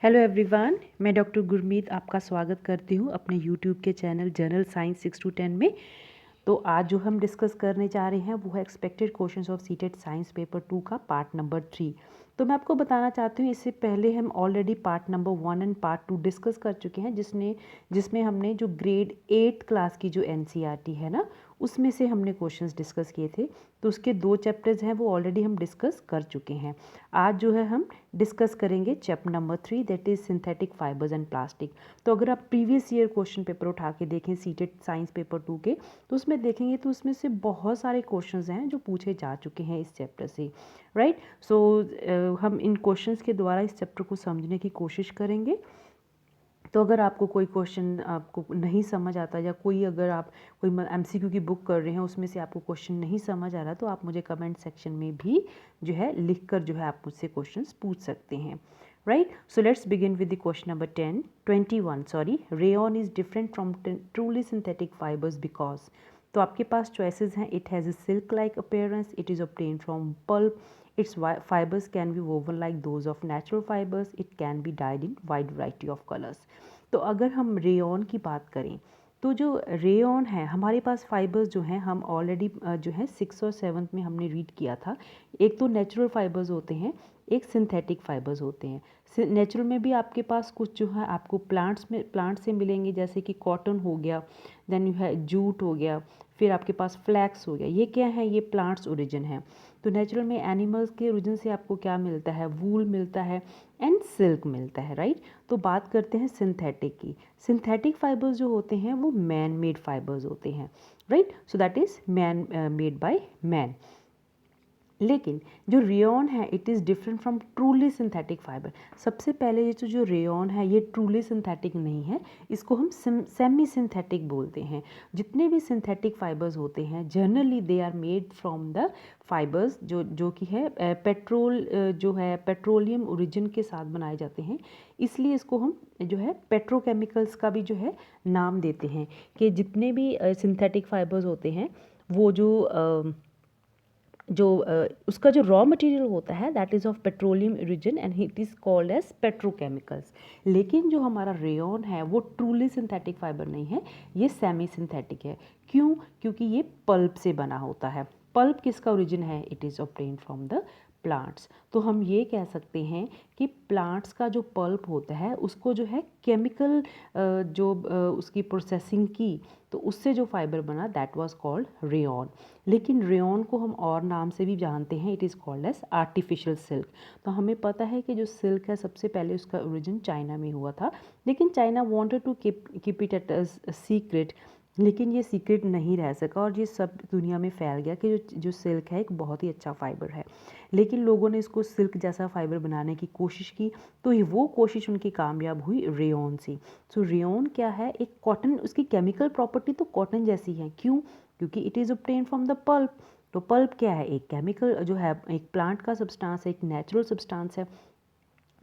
Hello everyone, मैं doctor Gurmeet आपका स्वागत करती हूँ अपने यूट्यूब के चैनल जनरल साइंस 6 to 10 में। तो आज जो हम डिस्कस करने जा रहे हैं वो है expected questions of CTET science paper 2 का पार्ट नंबर 3। तो मैं आपको बताना चाहती हूँ, इससे पहले हम already part number 1 and part 2 discuss कर चुके हैं, जिसमें हमने जो ग्रेड 8 क्लास की जो एनसीईआरटी है ना, उसमें से हमने क्वेश्चंस डिस्कस किए थे। तो उसके 2 चैप्टर्स हैं वो ऑलरेडी हम डिस्कस कर चुके हैं। आज जो है हम डिस्कस करेंगे chapter number 3, that is synthetic fibres and plastic. तो अगर आप प्रीवियस ईयर क्वेश्चन पेपर उठा के देखें सीटेट साइंस पेपर 2 के, तो उसमें देखेंगे तो उसमें से बहुत सारे क्वेश्चंस हैं जो पूछे जा चुके हैं इस चैप्टर से, राइट। सो हम इन क्वेश्चंस के द्वारा इस चैप्टर को समझने की कोशिश करेंगे। तो अगर आपको कोई क्वेश्चन आपको नहीं समझ आता, या कोई अगर आप कोई एमसीक्यू की बुक कर रहे हैं उसमें से आपको क्वेश्चन नहीं समझ आ रहा, तो आप मुझे कमेंट सेक्शन में भी जो है लिख कर जो है आप मुझसे क्वेश्चंस पूछ सकते हैं, right. So let's begin with the question number 21 sorry. Rayon is different from truly synthetic fibres because. तो आपके पास चॉइसेस हैं। It has a silk like appearance, it is obtained from pulp, its fibers can be woven like those of natural fibers, it can be dyed in wide variety of colors। तो अगर हम rayon की बात करें, तो जो rayon है हमारे पास फाइबर्स जो हैं, हम ऑलरेडी जो है 6 और 7 में हमने रीड किया था। एक तो नेचुरल फाइबर्स होते हैं, एक सिंथेटिक फाइबर्स होते हैं। नेचुरल में भी आपके पास कुछ जो है आपको प्लांट से मिलेंगे, जैसे कि कॉटन हो गया, देन यू है जूट हो गया, फिर आपके पास फ्लैक्स हो गया। ये क्या है? ये प्लांट्स ओरिजिन है। तो नेचुरल में एनिमल्स के ओरिजिन से आपको क्या मिलता है? वूल मिलता है एंड सिल्क मिलता है, राइट। तो बात करते हैं सिंथेटिक की। सिंथेटिक फाइबर्स जो होते हैं वो मैन मेड फाइबर्स होते हैं, right. So that is man made by man. लेकिन जो रेयॉन है it is different from truly synthetic fibre. सबसे पहले ये जो रेयॉन है ये ट्रूली सिंथेटिक नहीं है, इसको हम सेमी सिंथेटिक बोलते हैं। जितने भी सिंथेटिक फाइबर्स होते हैं generally they are made from the fibres जो कि है जो है पेट्रोलियम ओरिजिन के साथ बनाए जाते हैं। इसलिए इसको हम जो है पेट्रोकेमिकल्स का भी जो है नाम देते हैं, कि जितने भी सिंथेटिक फाइबर्स होते हैं वो उसका जो रॉ मटेरियल होता है that is of petroleum origin and it is called as petrochemicals. लेकिन जो हमारा रेयॉन है वो ट्रूली सिंथेटिक फाइबर नहीं है, ये सेमी सिंथेटिक है। क्यों? क्योंकि ये पल्प से बना होता है। पल्प किसका ओरिजिन है? It is obtained from the plants. तो हम ये कह सकते हैं कि प्लांट्स का जो पल्प होता है उसको जो है केमिकल उसकी प्रोसेसिंग की, तो उससे जो फाइबर बना दैट वाज कॉल्ड रेयॉन। लेकिन रेयॉन को हम और नाम से भी जानते हैं, it is called as artificial silk. तो हमें पता है कि जो सिल्क है सबसे पहले उसका ओरिजिन चाइना में हुआ था, लेकिन China wanted to keep it at a secret. लेकिन ये सीक्रेट नहीं रह सका और ये सब दुनिया में फैल गया कि जो सिल्क है एक बहुत ही अच्छा फाइबर है। लेकिन लोगों ने इसको सिल्क जैसा फाइबर बनाने की कोशिश की, तो ये वो कोशिश उनकी कामयाब हुई रेयॉन से। सो रेयॉन क्या है? एक कॉटन, उसकी केमिकल प्रॉपर्टी तो कॉटन जैसी है। क्यों? क्योंकि it is obtain from the pulp. तो पल्प क्या है? एक केमिकल जो है, एक प्लांट का सब्सटेंस है, एक नेचुरल सब्सटेंस है,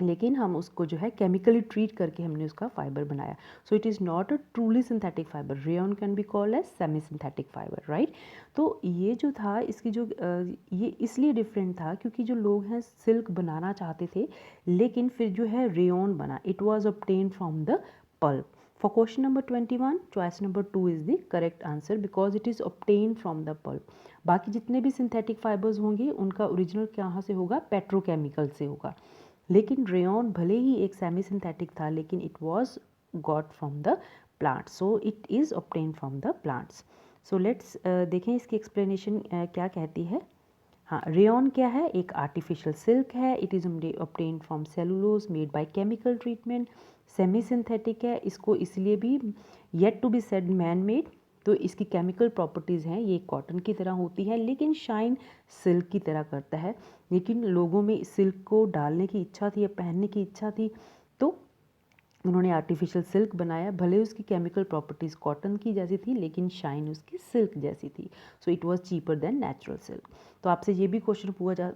लेकिन हम उसको जो है केमिकली ट्रीट करके हमने उसका फाइबर बनाया। So it is not a truly synthetic fibre. Rayon can be called as semi synthetic fibre, right. तो ये जो था इसकी जो ये इसलिए डिफरेंट था क्योंकि जो लोग हैं सिल्क बनाना चाहते थे, लेकिन फिर जो है रेयॉन बना। It was obtain from the pulp. For question number 21, choice number 2 is the correct answer because it is obtained from the pulp. बाकी जितने भी सिंथेटिक फाइबर्स होंगे उनका ओरिजिनल कहाँ से होगा? पेट्रोकेमिकल से होगा। लेकिन रेयॉन भले ही एक सेमी सिंथेटिक था, लेकिन it was got from the plant, so it is obtain from the plants. So let's देखें इसकी एक्सप्लेनेशन क्या कहती है। हाँ, रेयॉन क्या है? एक आर्टिफिशियल सिल्क है। It is obtain from cellulose made by chemical treatment. Semi synthetic है, इसको इसलिए भी yet to be said man made. तो इसकी केमिकल प्रॉपर्टीज़ हैं, ये कॉटन की तरह होती है लेकिन शाइन सिल्क की तरह करता है। लेकिन लोगों में सिल्क को डालने की इच्छा थी या पहनने की इच्छा थी, तो उन्होंने आर्टिफिशियल सिल्क बनाया। भले उसकी केमिकल प्रॉपर्टीज़ कॉटन की जैसी थी, लेकिन शाइन उसकी सिल्क जैसी थी। So it was cheaper than natural silk. तो आपसे ये भी क्वेश्चन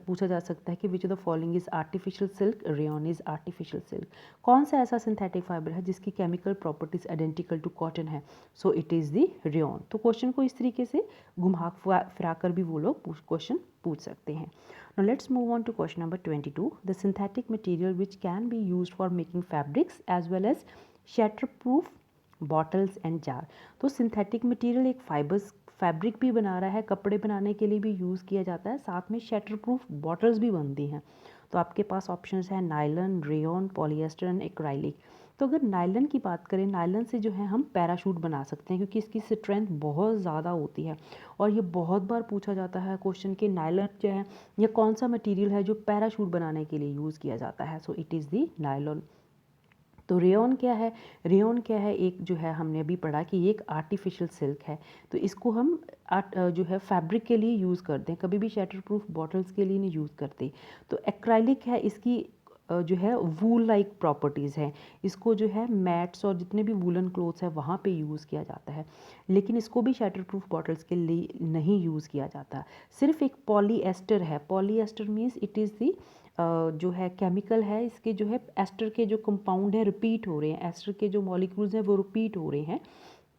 पूछा जा सकता है कि which of the following is artificial silk, rayon is artificial silk. कौन सा ऐसा सिंथेटिक फाइबर है जिसकी chemical properties identical to cotton है? So it is the rayon. तो क्वेश्चन को इस तरीके से घुमा फिरा कर भी वो लोग क्वेश्चन पूछ सकते हैं। Now let's move on to question number 22. The synthetic material which can be used for making fabrics as well as shatterproof bottles and jar. तो सिंथेटिक मटेरियल एक फैब्रिक भी बना रहा है, कपड़े बनाने के लिए भी यूज़ किया जाता है, साथ में शटरप्रूफ बॉटल्स भी बनती हैं। तो आपके पास ऑप्शंस हैं nylon, rayon, polyester and acrylic. तो अगर नायलन की बात करें, नायलन से जो है हम पैराशूट बना सकते हैं क्योंकि इसकी स्ट्रेंथ बहुत ज़्यादा होती है और ये बहुत बार पूछा जाता है क्वेश्चन कि नायलन जो है ये कौन सा मटेरियल है जो पैराशूट बनाने के लिए यूज़ किया जाता है? So it is the nylon. तो रेयॉन क्या है? रेयॉन क्या है? एक जो है हमने अभी पढ़ा कि ये एक आर्टिफिशियल सिल्क है। तो इसको हम जो है फैब्रिक के लिए यूज़ करते हैं, कभी भी शटरप्रूफ बॉटल्स के लिए नहीं यूज़ करते। तो एक्राइलिक है, इसकी जो है वूल लाइक प्रॉपर्टीज़ हैं। इसको जो है मैट्स और जितने भी वूलन क्लोथ्स हैं वहाँ पे यूज़ किया जाता है, लेकिन इसको भी शटरप्रूफ बॉटल्स के लिए नहीं यूज़ किया जाता। सिर्फ एक पॉलीएस्टर है। Polyester means it is the जो है केमिकल है, इसके जो है एस्टर के जो कंपाउंड है रिपीट हो रहे हैं, एस्टर के जो मॉलिक्यूल्स हैं वो रिपीट हो रहे हैं।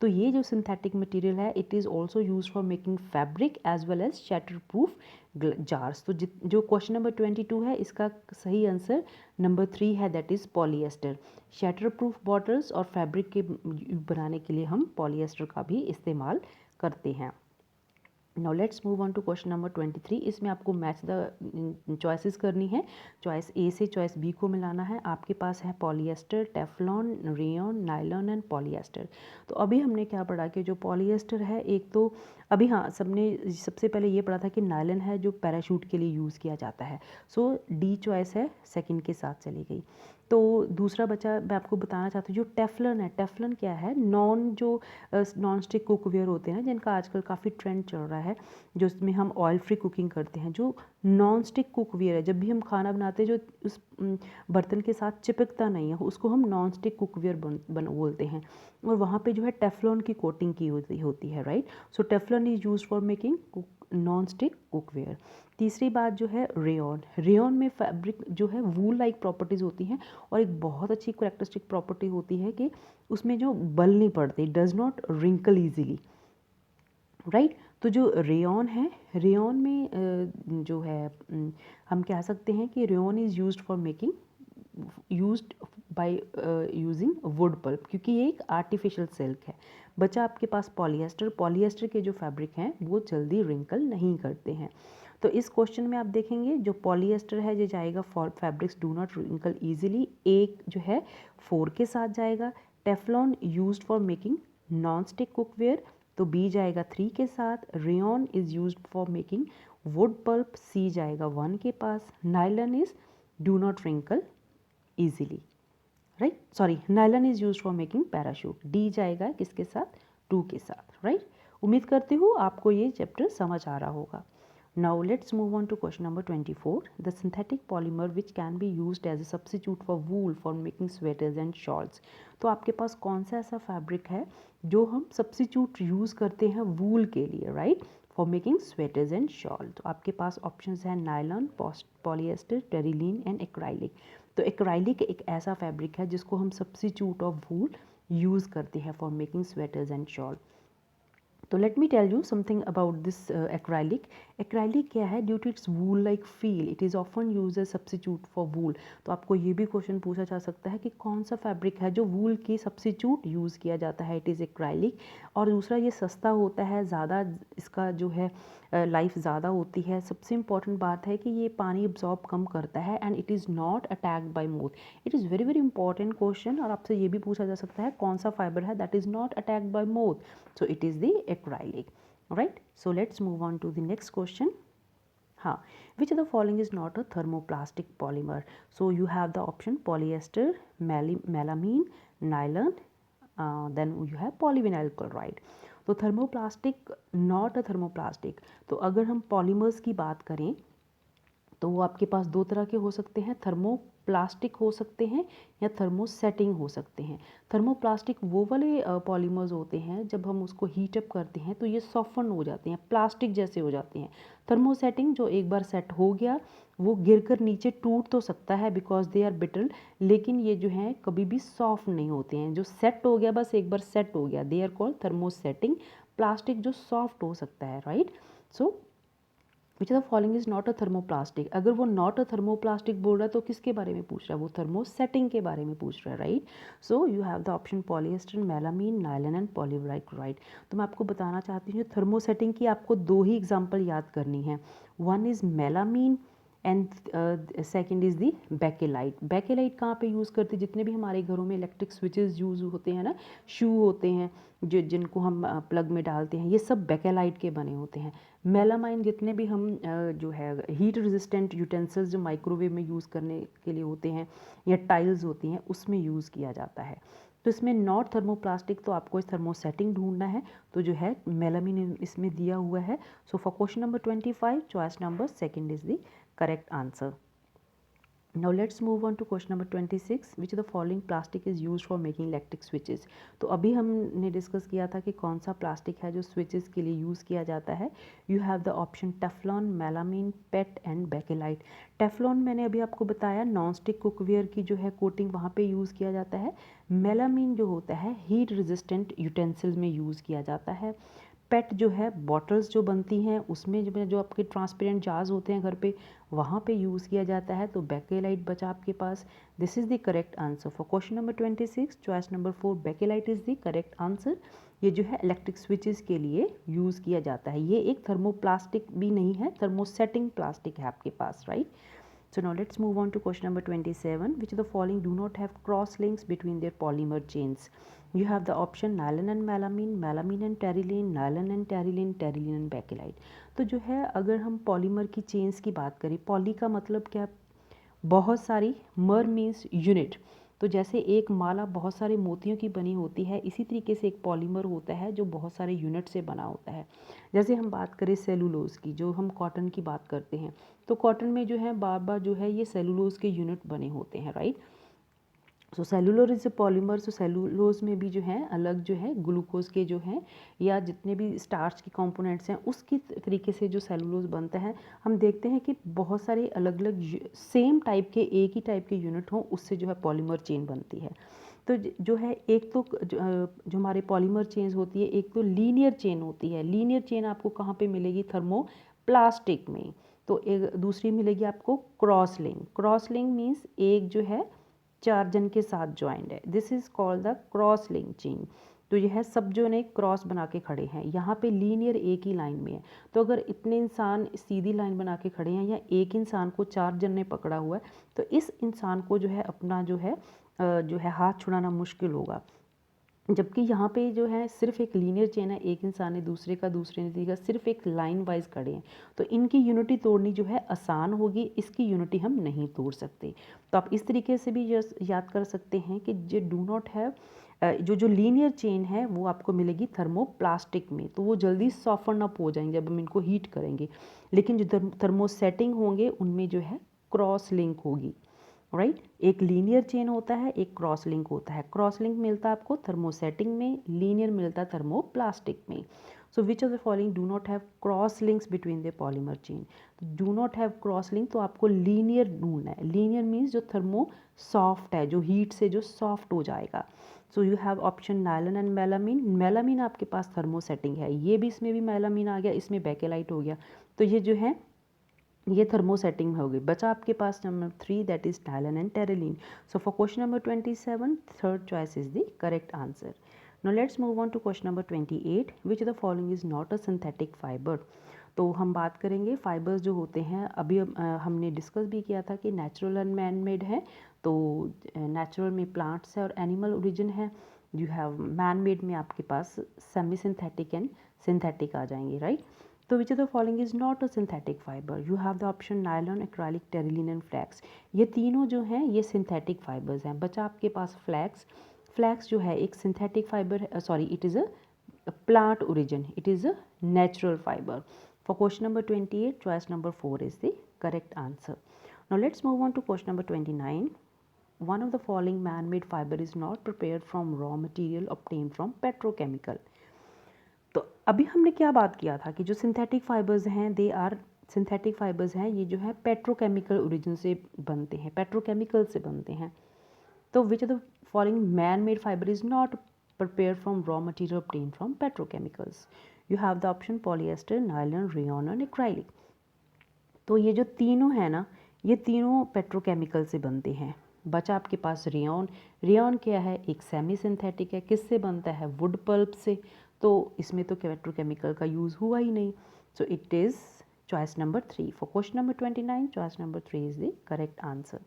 तो ये जो सिंथेटिक मटेरियल है it is also use for making fabric as well as shatter proof jars. तो जो क्वेश्चन नंबर 22 है इसका सही आंसर नंबर 3 है, that is polyester. Shutter proof bottles और फैब्रिक के बनाने के लिए हम पॉलीएस्टर का भी इस्तेमाल करते हैं। Now let's move on to question number 23। इसमें आपको मैच द चॉइसेस करनी है, चॉइस ए से चॉइस बी को मिलाना है। आपके पास है polyester, Teflon, rayon, nylon and polyester. तो अभी हमने क्या पढ़ा कि जो पॉलीएस्टर है, एक तो अभी हाँ सबसे पहले ये पढ़ा था कि नायलॉन है जो पैराशूट के लिए यूज़ किया जाता है। सो डी चॉइस है सेकंड के साथ चली गई। तो दूसरा बचा, मैं आपको बताना चाहती हूँ जो टेफ्लॉन है। टेफ्लॉन क्या है? नॉन स्टिक कुकवेयर होते हैं जिनका आजकल काफ़ी ट्रेंड चल रहा है, जो इसमें हम ऑयल फ्री कुकिंग करते हैं। जो नॉन स्टिक कुकवेयर है, जब भी हम खाना बनाते हैं जो उस बर्तन के साथ चिपकता नहीं है उसको हम नॉन स्टिक कुकवेयर बोलते हैं, और वहाँ पे जो है टेफ्लॉन की कोटिंग की होती है, right. So Teflon is use for making non stick cookware. तीसरी बात जो है रेयॉन। रेयॉन में फैब्रिक जो है वूल लाइक प्रॉपर्टीज़ होती हैं, और एक बहुत अच्छी करेक्टरिस्टिक प्रॉपर्टी होती है कि उसमें जो बल नहीं पड़ते, does not wrinkle easily, right. तो जो रेयॉन है, रेयॉन में जो है हम कह सकते हैं कि rayon is used for making used by using wood pulp, क्योंकि ये एक आर्टिफिशियल सिल्क है। बचा आपके पास पॉलीएस्टर। पॉलीएस्टर के जो फैब्रिक हैं वो जल्दी रिंकल नहीं करते हैं। तो इस क्वेश्चन में आप देखेंगे जो पॉलीएस्टर है ये जाएगा for fabrics do not wrinkle easily, एक जो है 4 के साथ जाएगा। Teflon used for making non stick cookware, तो बी जाएगा 3 के साथ। Rayon is used for making wood pulp, C जाएगा 1 के पास। Nylon is do not wrinkle easily, right, sorry, nylon is use for making parachute, D जाएगा किसके साथ? 2 के साथ, राइट। उम्मीद करती हूँ आपको ये चैप्टर समझ आ रहा होगा। Now let's move on to question number 24। The synthetic polymer which can be used as a substitute for wool for making sweaters and shawls. तो आपके पास कौन सा ऐसा फैब्रिक है जो हम सब्स्टिट्यूट यूज़ करते हैं वूल के लिए, right, for making sweaters and shawl? तो आपके पास ऑप्शंस हैं nylon, polyester, terylene and acrylic. तो एक्राइलिक एक ऐसा फैब्रिक है जिसको हम सब्स्टिट्यूट ऑफ वूल यूज़ करते हैं for making sweaters and shawl. तो let me tell you something about this acrylic. Acrylic क्या है? Due to its wool like feel it is often use as substitute for wool. तो आपको ये भी question पूछा जा सकता है कि कौन सा फैब्रिक है जो वूल की सब्स्टिट्यूट यूज़ किया जाता है? It is acrylic. और दूसरा ये सस्ता होता है, ज़्यादा इसका जो है लाइफ ज़्यादा होती है। सबसे इम्पॉर्टेंट बात है कि ये पानी अब्जॉर्ब कम करता है and it is not attacked by moth. It is very very important question, और आपसे ये भी पूछा जा सकता है कौन सा फाइबर है that is not attacked by moth? So it is the acrylic, right? So let's move on to the next question. हाँ, which of the following is not a thermoplastic polymer? So you have the option polyester, melamine, nylon, then you have polyvinyl chloride. तो thermoplastic, not a thermoplastic. तो अगर हम polymers की बात करें तो वो आपके पास दो तरह के हो सकते हैं, थर्मोप्लास्टिक हो सकते हैं या थर्मोसेटिंग हो सकते हैं। थर्मोप्लास्टिक वो वाले पॉलीमर्स होते हैं जब हम उसको हीटअप करते हैं तो ये सॉफ्टन हो जाते हैं, प्लास्टिक जैसे हो जाते हैं। थर्मोसेटिंग जो एक बार सेट हो गया वो गिरकर नीचे टूट तो सकता है बिकॉज दे आर ब्रिटल, लेकिन ये जो है कभी भी सॉफ्ट नहीं होते हैं। जो सेट हो गया, बस एक बार सेट हो गया, they are called thermosetting plastic, जो सॉफ्ट हो सकता है, right. So which of the following is not a thermoplastic. अगर वो नॉट अ थर्मोप्लास्टिक बोल रहा है तो किसके बारे में पूछ रहा है, वो थर्मोसेटिंग के बारे में पूछ रहा है, right. So you have the option polyester, melamine, nylon and polyvinyl. तो मैं आपको बताना चाहती हूँ थर्मोसेटिंग की आपको दो ही एग्जाम्पल याद करनी है। One is melamine and second is the bakelite. Bakelite कहाँ पे यूज़ करते हैं, जितने भी हमारे घरों में इलेक्ट्रिक स्विचेस यूज़ होते हैं ना, शू होते हैं जो जिनको हम प्लग में डालते हैं, ये सब बैकेलाइट के बने होते हैं। मेलामाइन जितने भी हम जो है हीट रेजिस्टेंट यूटेंसिल्स जो माइक्रोवेव में यूज़ करने के लिए होते हैं या टाइल्स होती हैं उसमें यूज़ किया जाता है। तो इसमें नॉट थर्मोप्लास्टिक, तो आपको इस थर्मोसेटिंग ढूंढना है, तो जो है मेलामीन इसमें दिया हुआ है। सो for question number 25 choice number second is the correct answer. Now let's move on to question number 26. Which of the following plastic is used for making electric switches? तो अभी हमने डिस्कस किया था कि कौन सा प्लास्टिक है जो स्विचेस के लिए यूज़ किया जाता है। You have the option Teflon, melamine, PET and bakelite. Teflon मैंने अभी आपको बताया नॉन स्टिक कुकवेयर की जो है कोटिंग वहाँ पे यूज़ किया जाता है। मेलामीन जो होता है हीट रेजिस्टेंट यूटेंसिल्स में यूज़ किया जाता है। पेट जो है बॉटल्स जो बनती हैं उसमें जो आपके ट्रांसपेरेंट जार्स होते हैं घर पे, वहाँ पे यूज़ किया जाता है। तो बैकेलाइट बचा आपके पास। This is the correct answer for question number 26 choice number 4 bakelite is the correct answer. ये जो है इलेक्ट्रिक स्विचेस के लिए यूज़ किया जाता है। ये एक थर्मोप्लास्टिक भी नहीं है, थर्मोसेटिंग प्लास्टिक है आपके पास, right. So now let's move on to question number 27. Which of the following do not have cross links between their polymer chains? You have the option nylon and melamine, melamine and terylene, nylon and terylene, terylene and bakelite. तो जो है अगर हम polymer की chains की बात करें, poly का मतलब क्या, बहुत सारी, मर मीन्स यूनिट। तो जैसे एक माला बहुत सारे मोतियों की बनी होती है, इसी तरीके से एक पॉलीमर होता है जो बहुत सारे यूनिट से बना होता है। जैसे हम बात करें सेलुलोज की, जो हम कॉटन की बात करते हैं, तो कॉटन में जो है बार बार जो है ये सेलुलोज के यूनिट बने होते हैं, right. So cellulose is a polymer. So cellulose में भी जो है अलग जो है ग्लूकोज के जो हैं या जितने भी स्टार्च के कंपोनेंट्स हैं उसकी तरीके से जो सेलुलोज बनता है, हम देखते हैं कि बहुत सारे अलग अलग सेम टाइप के, एक ही टाइप के यूनिट हों, उससे जो है पॉलीमर चेन बनती है। तो जो है एक तो जो हमारे पॉलीमर चेन्स होती है, एक तो लीनियर चेन होती है। लीनियर चेन आपको कहाँ पे मिलेगी, थर्मोप्लास्टिक में। तो एक दूसरी मिलेगी आपको cross link. Cross link means एक जो है चार जन के साथ ज्वाइंट है, this is called the cross link chain. तो यह है सब जो ने क्रॉस बना के खड़े हैं, यहाँ पे लीनियर एक ही लाइन में है। तो अगर इतने इंसान सीधी लाइन बना के खड़े हैं या एक इंसान को चार जन ने पकड़ा हुआ है, तो इस इंसान को जो है अपना जो है हाथ छुड़ाना मुश्किल होगा। जबकि यहाँ पे जो है सिर्फ एक लीनियर चेन है, एक इंसान ने दूसरे का दूसरे ने तीसरा, सिर्फ एक लाइन वाइज खड़े हैं, तो इनकी यूनिटी तोड़नी जो है आसान होगी, इसकी यूनिटी हम नहीं तोड़ सकते। तो आप इस तरीके से भी याद कर सकते हैं कि जो डू नॉट हैव जो लीनियर चेन है वो आपको मिलेगी थर्मोप्लास्टिक में, तो वो जल्दी सॉफ्टन अप हो जाएंगे जब हम इनको हीट करेंगे। लेकिन जो थर्मोसेटिंग होंगे उनमें जो है क्रॉस लिंक होगी, राइट। एक लीनियर चेन होता है, एक क्रॉस लिंक होता है। क्रॉस लिंक मिलता है आपको थर्मोसेटिंग में, लीनियर मिलता है थर्मोप्लास्टिक में। So which of the following do not have cross links between the polymer chain. Do not have cross link, तो आपको लीनियर ढूंढना है। लीनियर मीन्स जो थर्मो सॉफ्ट है, जो हीट से जो सॉफ्ट हो जाएगा। So you have option nylon and melamine. Melamine आपके पास थर्मोसेटिंग है, ये भी इसमें भी मेलामीन आ गया, इसमें बैकेलाइट हो गया, तो ये जो है ये थर्मोसेटिंग में होगी। बचा आपके पास number 3 that is nylon and terylene. So for question number 27 third choice is the correct answer. Now let's move on to question number 28 which the following is not a synthetic fibre. तो हम बात करेंगे fibres जो होते हैं, अभी हमने discuss भी किया था कि नेचुरल एंड मैन मेड है। तो नेचुरल में प्लांट्स है और एनिमल ओरिजिन है। यू हैव मैन मेड में आपके पास सेमी सिंथेटिक एंड सिंथेटिक आ जाएंगे, राइट। तो which of the following is not a synthetic fibre. You have the option nylon, acrylic, terylene and flax. ये तीनों जो हैं ये सिंथेटिक फाइबर्स हैं। बचा आपके पास फ्लैक्स। फ्लैक्स जो है एक सिंथेटिक फाइबर है, sorry it is a plant origin, it is a natural fiber. For question number 28 choice number 4 is the correct answer. Now let's move on to question number 29. One of the following man-made fiber is not prepared from raw material obtained from petrochemical. तो अभी हमने क्या बात किया था कि जो synthetic fibres हैं सिंथेटिक फाइबर्स हैं ये जो है पेट्रोकेमिकल ओरिजिन से बनते हैं, पेट्रोकेमिकल से बनते हैं. तो which of the following man made fibre is not prepared from raw material obtained from petrochemicals? You have the option polyester, nylon, rayon and acrylic. तो ये जो तीनों है ना, ये तीनों पेट्रोकेमिकल से बनते हैं. बचा आपके पास रेयन. रेयन क्या है? एक सेमी सिंथेटिक है. किससे बनता है? वुड पल्प से. तो इसमें तो पेट्रोकेमिकल का यूज़ हुआ ही नहीं. सो it is choice number 3. For question number 29, choice number 3 is the correct answer.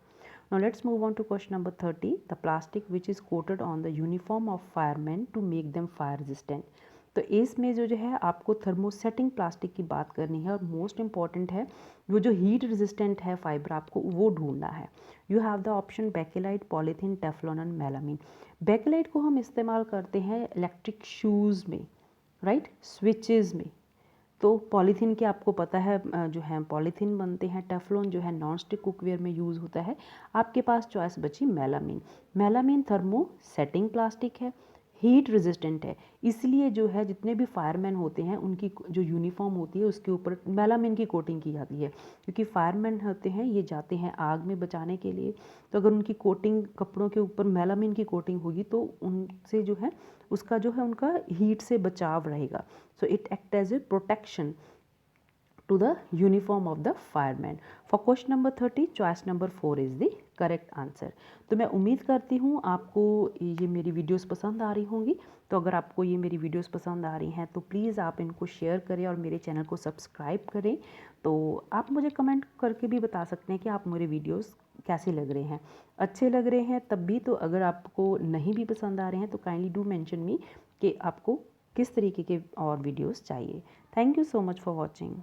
Now let's move on to question number 30. The plastic which is coated on the uniform of firemen to make them fire resistant. तो इसमें जो है आपको thermosetting plastic की बात करनी है और मोस्ट इम्पॉर्टेंट है वो जो हीट रेजिस्टेंट है फाइबर आपको वो ढूंढना है. You have the option bakelite, polythene, Teflon and melamine. Bakelite को हम इस्तेमाल करते हैं इलेक्ट्रिक शूज़ में, राइट, स्विचेज़ में. तो पॉलीथीन के आपको पता है जो है पॉलीथीन बनते हैं. टेफ्लॉन जो है नॉन स्टिक कुकवेयर में यूज़ होता है. आपके पास चॉइस बची मेलामीन. मेलामीन थर्मोसेटिंग प्लास्टिक है, हीट रेजिस्टेंट है, इसलिए जो है जितने भी फायरमैन होते हैं उनकी जो यूनिफॉर्म होती है उसके ऊपर मेलामीन की कोटिंग की जाती है. क्योंकि फायरमैन होते हैं ये जाते हैं आग में बचाने के लिए. तो अगर उनकी कोटिंग कपड़ों के ऊपर मेलामीन की कोटिंग होगी तो उनसे जो है उसका जो है उनका हीट से बचाव रहेगा. So it act as a protection to the uniform of the fireman. For question number 30, choice number 4 is the correct answer. तो मैं उम्मीद करती हूँ आपको ये मेरी वीडियोस पसंद आ रही होंगी. तो अगर आपको ये मेरी वीडियोस पसंद आ रही हैं तो प्लीज़ आप इनको शेयर करें और मेरे चैनल को सब्सक्राइब करें. तो आप मुझे कमेंट करके भी बता सकते हैं कि आप मेरे वीडियोस कैसे लग रहे हैं. अच्छे लग रहे हैं तब भी. तो अगर आपको नहीं भी पसंद आ रहे हैं तो काइंडली डू मेंशन मी कि आपको किस तरीके के और वीडियोस चाहिए. Thank you so much for watching.